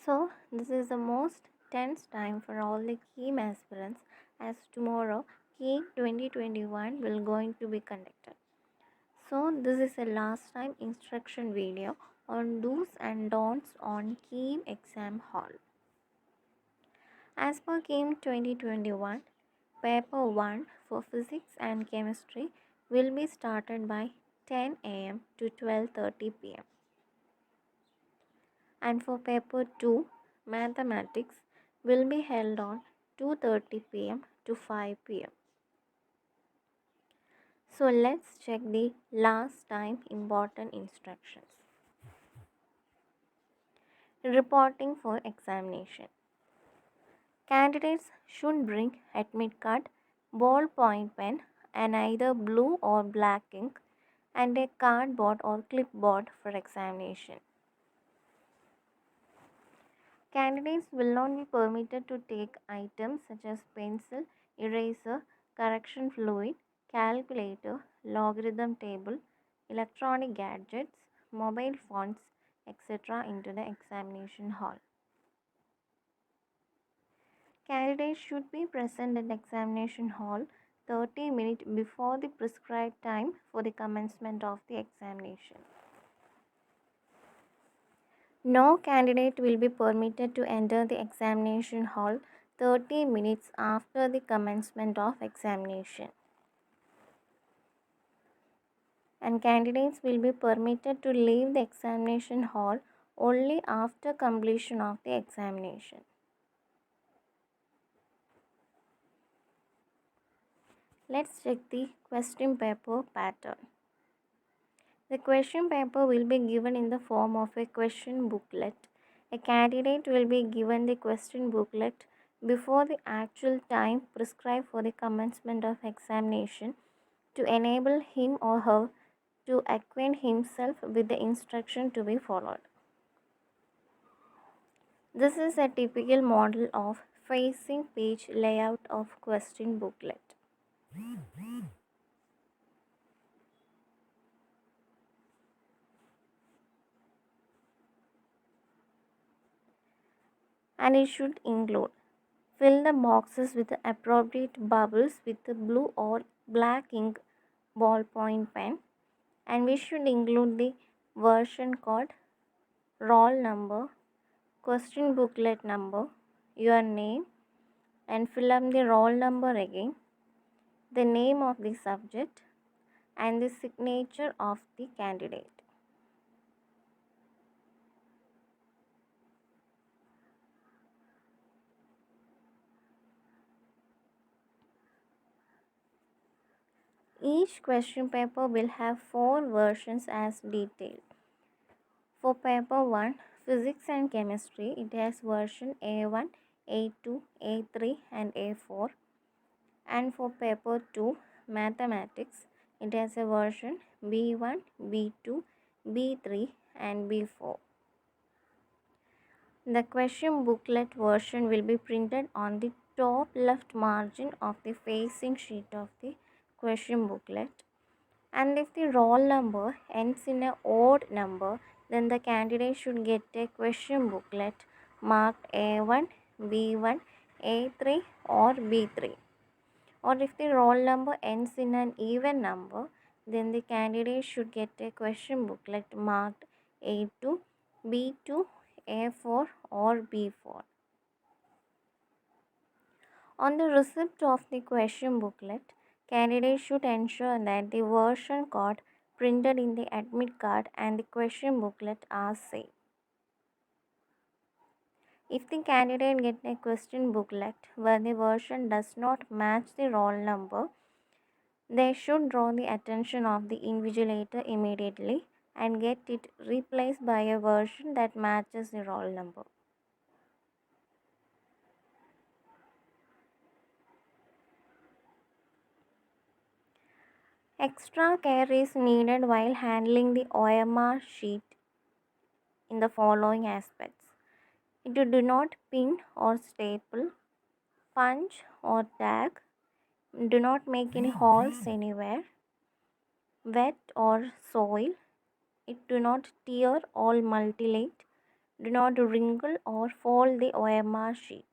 So, this is the most tense time for all the KEAM aspirants as tomorrow KEAM 2021 will going to be conducted. So, this is a last time instruction video on do's and don'ts on KEAM exam hall. As per KEAM 2021, paper 1 for physics and chemistry will be started by 10 am to 12:30 pm. And for paper 2, mathematics will be held on 2:30 pm to 5 pm. So let's check the last time important instructions. Reporting for examination. Candidates should bring admit card, ballpoint pen and either blue or black ink and a cardboard or clipboard for examination. Candidates will not be permitted to take items such as pencil, eraser, correction fluid, calculator, logarithm table, electronic gadgets, mobile phones, etc. into the examination hall. Candidates should be present at the examination hall 30 minutes before the prescribed time for the commencement of the examination. No candidate will be permitted to enter the examination hall 30 minutes after the commencement of examination. And candidates will be permitted to leave the examination hall only after completion of the examination. Let's check the question paper pattern. The question paper will be given in the form of a question booklet. A candidate will be given the question booklet before the actual time prescribed for the commencement of examination to enable him or her to acquaint himself with the instruction to be followed. This is a typical model of facing page layout of question booklet. And it should include fill the boxes with the appropriate bubbles with the blue or black ink ballpoint pen, and we should include the version code, roll number, question booklet number, your name, and fill up the roll number again, the name of the subject, and the signature of the candidate. Each question paper will have 4 versions as detailed. For paper 1, physics and chemistry, it has version A1, A2, A3 and A4. And for paper 2, mathematics, it has a version B1, B2, B3 and B4. The question booklet version will be printed on the top left margin of the facing sheet of the question booklet. And if the roll number ends in an odd number, then the candidate should get a question booklet marked A1, B1, A3 or B3. Or if the roll number ends in an even number, then the candidate should get a question booklet marked A2, B2, A4 or B4. On the receipt of the question booklet, candidates should ensure that the version code printed in the admit card and the question booklet are same. If the candidate gets a question booklet where the version does not match the roll number, they should draw the attention of the invigilator immediately and get it replaced by a version that matches the roll number. Extra care is needed while handling the OMR sheet in the following aspects. You do not pin or staple, punch or tag, do not make any holes anywhere, wet or soil, it do not tear or mutilate, Do not wrinkle or fold the OMR sheet.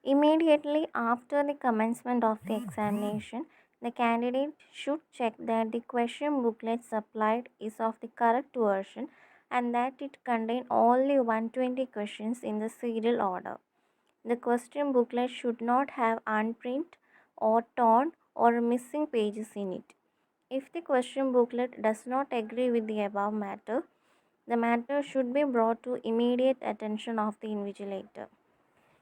Immediately after the commencement of the examination, the candidate should check that the question booklet supplied is of the correct version and that it contains only 120 questions in the serial order. The question booklet should not have unprint or torn or missing pages in it. If the question booklet does not agree with the above matter, the matter should be brought to immediate attention of the invigilator.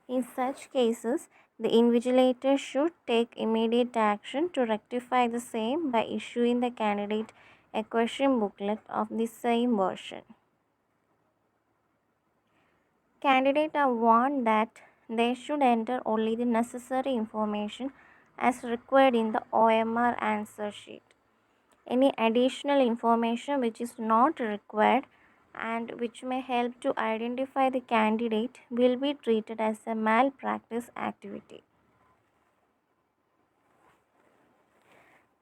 In such cases, the invigilator should take immediate action to rectify the same by issuing the candidate a question booklet of the same version. Candidates are warned that they should enter only the necessary information as required in the OMR answer sheet. Any additional information which is not required and which may help to identify the candidate will be treated as a malpractice activity.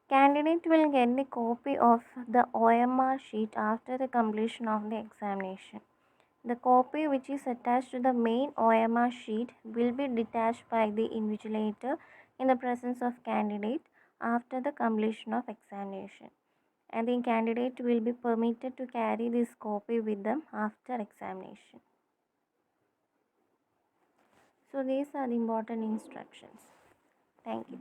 Candidate will get the copy of the OMR sheet after the completion of the examination. The copy which is attached to the main OMR sheet will be detached by the invigilator in the presence of candidate after the completion of examination, and the candidate will be permitted to carry this copy with them after examination. So these are the important instructions. Thank you.